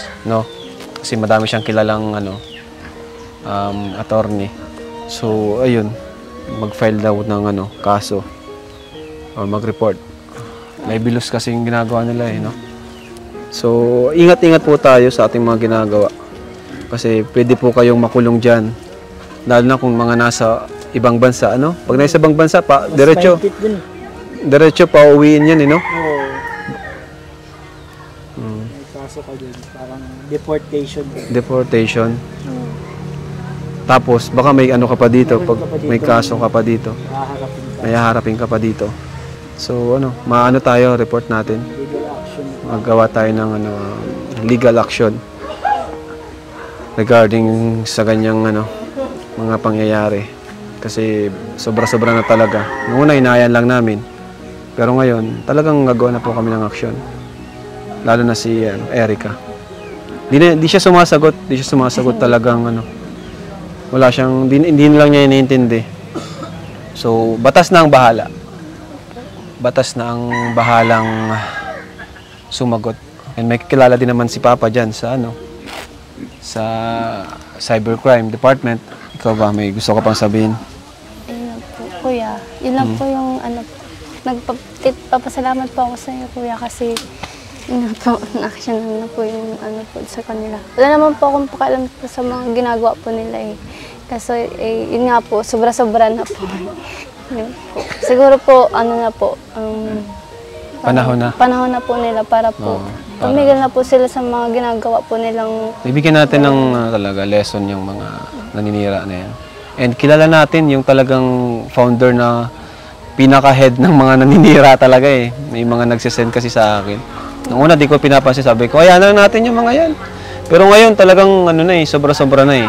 Kasi madami siyang kilalang attorney. So, ayun, mag-file daw ng kaso or mag-report. May bilos kasi yung ginagawa nila So, ingat-ingat po tayo sa ating mga ginagawa. Kasi pwede po kayong makulong dyan. Lalo na kung mga nasa ibang bansa, Pag nasa ibang bansa, diretso pa uwiin yan, May kaso ka dyan. Parang deportation. Tapos, baka may ka pa dito. Pag may kaso ka pa dito. May haharapin ka pa dito. So, tayo, report natin. Magawa tayo ng legal action regarding sa ganyang mga pangyayari kasi sobra-sobra na talaga. Noong una inayan lang namin pero ngayon talagang gagawa na po kami ng action, lalo na si Erica. Hindi siya sumasagot talagang wala siyang hindi lang niya iniintindi. So batas na ang bahalang sumagot. And may kilala din naman si Papa dyan sa sa Cybercrime Department. Ikaw ba, may gusto ka pang sabihin? Ayun po, Kuya. Yun lang po yung papasalamat po ako sa iyo, Kuya, kasi Na-action na po yung ano po sa kanila. Wala naman po akong pakialam po sa mga ginagawa po nila eh. Kasi yun nga po, sobra-sobra na po. Yun po. Siguro po, ano na po, Panahon na. panahon na po nila para po tumigil na po sila sa mga ginagawa po nilang... Bibigyan natin ng talaga lesson yung mga naninira na yan. And kilala natin yung talagang founder na pinaka-head ng mga naninira talaga eh. May mga nagsisend kasi sa akin. Nung una di ko pinapansin, sabi ko, ayan na natin yung mga yan. Pero ngayon talagang ano na eh, sobra-sobra na eh.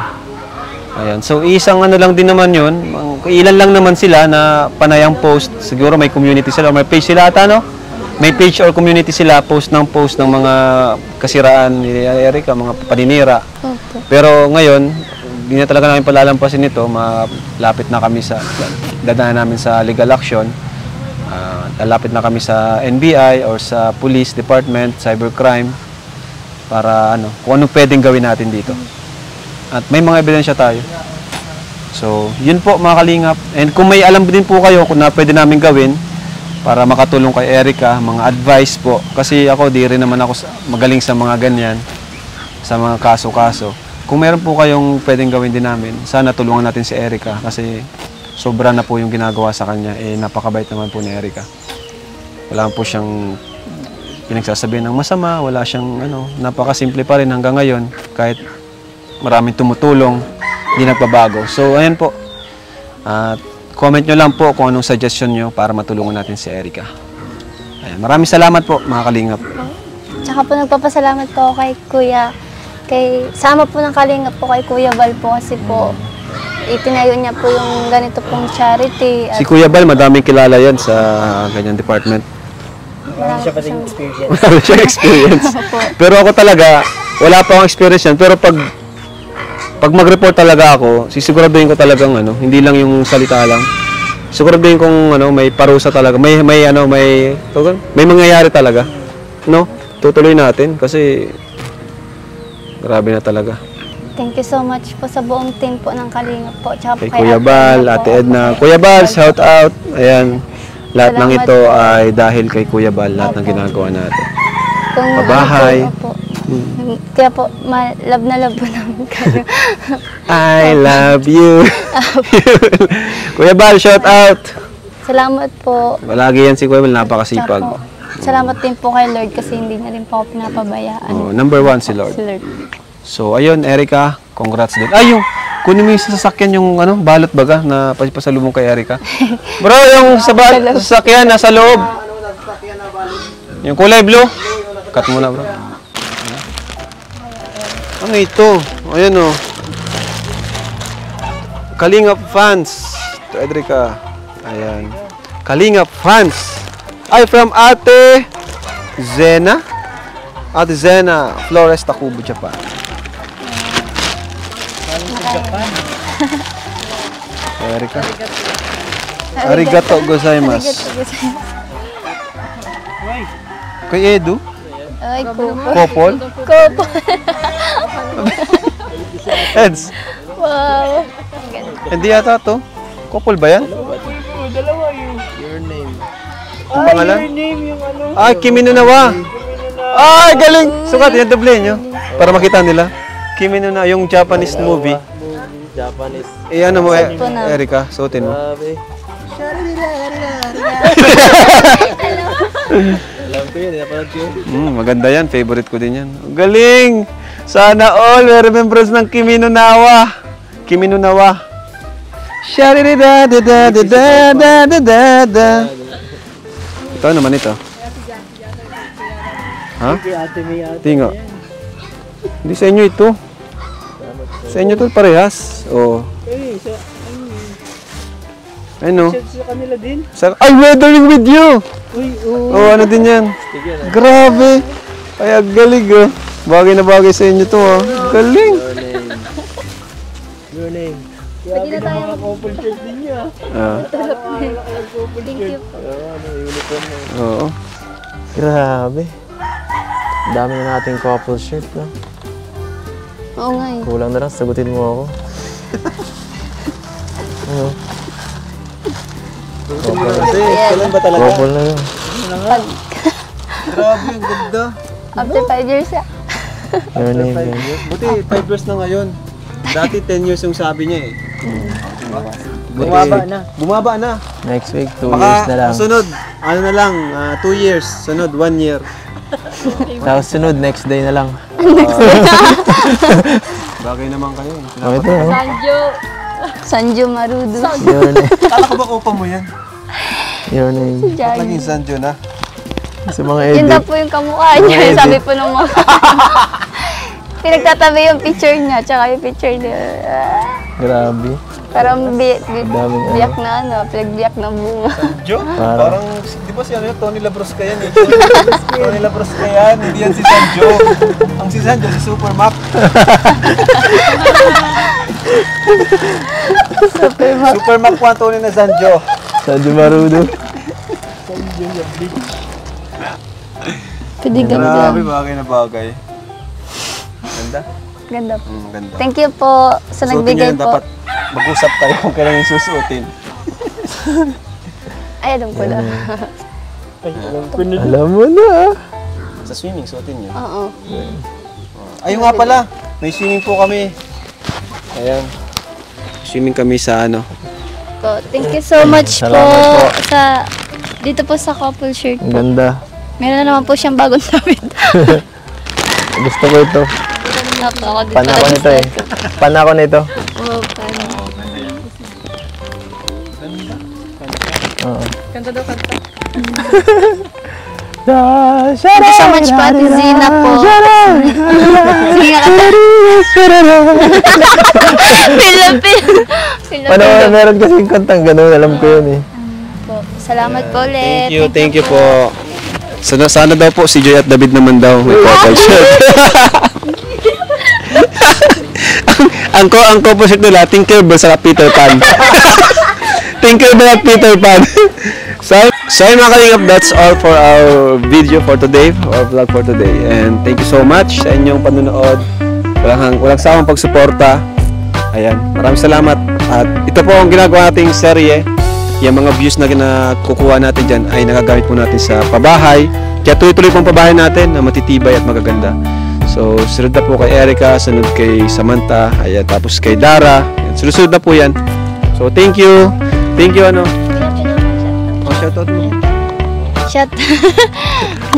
Ayan. So isang ano lang din naman yun, ilan lang naman sila na panayang post. Siguro may community sila, may page sila ata no? May page or community sila, post ng mga kasiraan ni Erica, mga paninira. Pero ngayon, hindi na talaga namin palalampasin ito. Malapit na kami sa, dadaan namin sa legal action. Lalapit na kami sa NBI or sa Police Department, Cybercrime, para kung anong pwedeng gawin natin dito. At may mga ebidensya tayo. So, yun po mga kalingap. And kung may alam din po kayo kung na pwede namin gawin, para makatulong kay Erica, mga advice po. Kasi ako, di rin naman ako magaling sa mga ganyan, sa mga kaso-kaso. Kung meron po kayong pwedeng gawin din namin, sana tulungan natin si Erica kasi sobra na po yung ginagawa sa kanya. Napakabait naman po ni Erica. Wala po siyang pinagsasabihin ng masama, wala siyang napakasimple pa rin hanggang ngayon. Kahit maraming tumutulong, hindi nagbabago. So, ayan po. Comment nyo lang po kung anong suggestion nyo para matulungan natin si Erica. Ayan. Maraming salamat po mga kalingap. Tsaka po nagpapasalamat po ako kay Kuya. Sama po ng kalingap po kay Kuya Val po kasi po itinayo niya po yung ganito pong charity. Si Kuya Val, madaming kilala yan sa ganyang department. Marami siya pa rin experience. Marami siya experience. Pero ako talaga, wala pa akong experience yan. Pero pag mag-report talaga ako, sisiguraduhin ko talagang hindi lang yung salita lang. Siguraduhin kong may parusa talaga, may mangyayari talaga. Tutuloy natin kasi grabe na talaga. Thank you so much po sa buong team po ng Kalingap po. Tsaka Kay Kuya Bal, Ate Edna. Kuya Bal, shout out. Ayan. Lahat ng ito ay dahil kay Kuya Bal, lahat ng ginagawa natin. Pabahay. Kaya po, love na love po namin kayo. I love you. Kuya Bal, shout out. Salamat po. Malagi yan si Kuya Bal, napakasipag. Salamat din po kay Lord kasi hindi na rin po ako pinapabayaan. Number 1 si Lord. So, ayun, Erica, congrats din. Ay, kunin mo yung sasakyan, yung balot baga na pasalubong kay Erica. Bro, yung sasakyan nasa loob. Yung kulay blue. Cut mo na, bro. Ano ito? Ayan o. Kalingap fans. Ito, Erica. Ayan. Kalingap fans. Ay, from Ate Zena. Ate Zena Flores, Takubo, Japan. Erica. Arigato gozaimasu. Kay Edu? Ay, Kopol? Kopol. Heads? Wow. Hindi yata to. Kopol ba yan? Dalawa yung Your Name. Ang pangalan? Your Name yung Ay, Kimi no Nawa. Ay, galing! Sukat, yan doble nyo. Para makita nila. Kimi no Nawa, yung Japanese movie. Japanese. Ano mo, Erica? Suotin mo. Alam ko yun, napanood ko yun. Maganda yan, favorite ko din yan. Galing! Sana all may remembrance ng Kimi no Nawa. Kimi no Nawa. Ito naman ito. Ha? Tingo. Hindi sa inyo ito. Sa inyo ito parehas. Oh. Ano? Sa kanila din. Ay, weathering with you! Oh, ano din yan? Grabe! Ay, galing oh. Bagay na bagay sa inyo to oh. Galing! Your Name. Grabe na mga couple shirt din niya. Thank you. Oo. Grabe. Dami na nating couple shirt, no? Oo nga eh. Kulang na lang, sagutin mo ako. Couple kasi, kailan ba talaga? Couple na yun. Grabe, ang ganda. After 5 years ya. Your name. Buti 5 years na ngayon. Dati 10 years yung sabi niya eh. Bumaba na. Next week, 2 years na lang. Sunod, ano na lang, 2 years. Sunod, 1 year. Tapos sunod, next day na lang. Bagay naman kayo. Okay to, no? Sanjo Marudo. Your name. Kala ko ba upa mo yan? Your name. Ba't naging Sanjo na? Sa mga Yun daw edit. po yung kamukha niya. Sabi po ng mga... Pinagtatabi yung picture niya, tsaka yung picture niya. Grabe. Parang biyak Daming na ano, pinagbiyak na bunga. Sanjo? Parang, di ba si ano yun? Tony Labrusca yan eh. Tony Labrusca yan, hindi yan si Sanjo. Ang si Sanjo, si Supermac. Supermac po ang Tony na Sanjo. Sanjo Marudo. Pwede ganda. Grabe, bagay na bagay. Ganda? Ganda po. Ganda. Thank you po sa nagbigay po. Dapat mag-usap tayo kung kailan yung susuotin. Ay, alam ko na. Alam mo na. Sa swimming, suotin niyo. Oo. Ayun nga pala, may swimming po kami. Ayan. Swimming kami sa ano. Po. Thank you so much po sa dito po sa couple shirt Ang po. ganda. Meron na naman po siyang bagong damit. Gusto ko ito. Ako dito. Pan ako nito eh. Pan ako nito. Oo, pan. Oo. Kanta daw, kanta. Thank you so much po, Ate Zina po. Sige nga kanta. Paano meron kasing kantang gano'n, alam ko yun eh. Salamat po ulit. Thank you po. Sana daw po si Joy at David naman daw may couple shirt. ang couple shirt nila, Tinkerbell sa Peter Pan. Tinkerbell at Peter Pan. So mga kalingap, that's all for our video for today, our vlog for today. And thank you so much sa inyong panonood. Walang sawang pagsuporta. Ayan, maraming salamat. At ito po ang ginagawa nating serye. Yung mga views na kukuha natin dyan ay nagagamit po natin sa pabahay. Kaya tuloy-tuloy pong pabahay natin na matitibay at magaganda. So, sunod na po kay Erica, sunod kay Samantha, ayan, tapos kay Dara. Sunod na po yan. So, thank you. Thank you, ano? Shoutout mo. Joke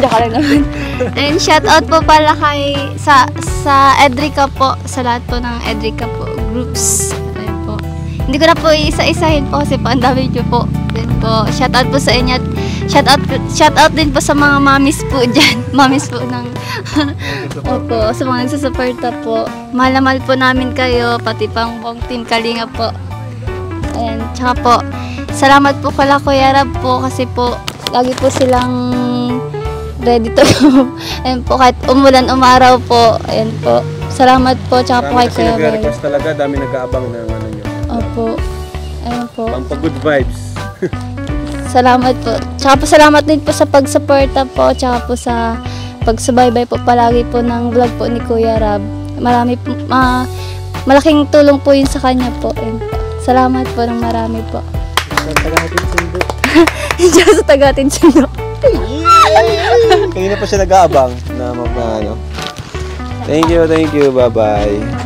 lang naman. And shoutout po pala kay sa Edrica po, sa lahat po ng Edrica po groups. Ayun po. Hindi ko na po isa-isahin po kasi po ang dami niyo po. Then po, shoutout po sa inyo. Shoutout din po sa mga mamis po dyan. Mamis po ng opo, sa mga nagsusuporta po. Mahal na mahal po namin kayo, pati pang buong team Kalinga po. And tsaka po, salamat po kala Kuya Rab po kasi po lagi po silang ready to go. Ayan po, kahit umulan, umaraw po. Ayan po. Salamat po, tsaka po kay Kuya Rab. Nag-request talaga, dami nag-aabang ng ano nyo. Opo. Ayan po. Pampa-good vibes. Salamat po. Tsaka po salamat din po sa pag-suporta po, tsaka po sa pagsubaybay po palagi po ng vlog po ni Kuya Rab. Marami po, malaking tulong po yun sa kanya po. Ayan po. Salamat po ng marami po. Sa Tagahatin Sundo. Diyan sa Tagahatin Sundo. Kanina pa siya nag-aabang na ano. Thank you, bye-bye.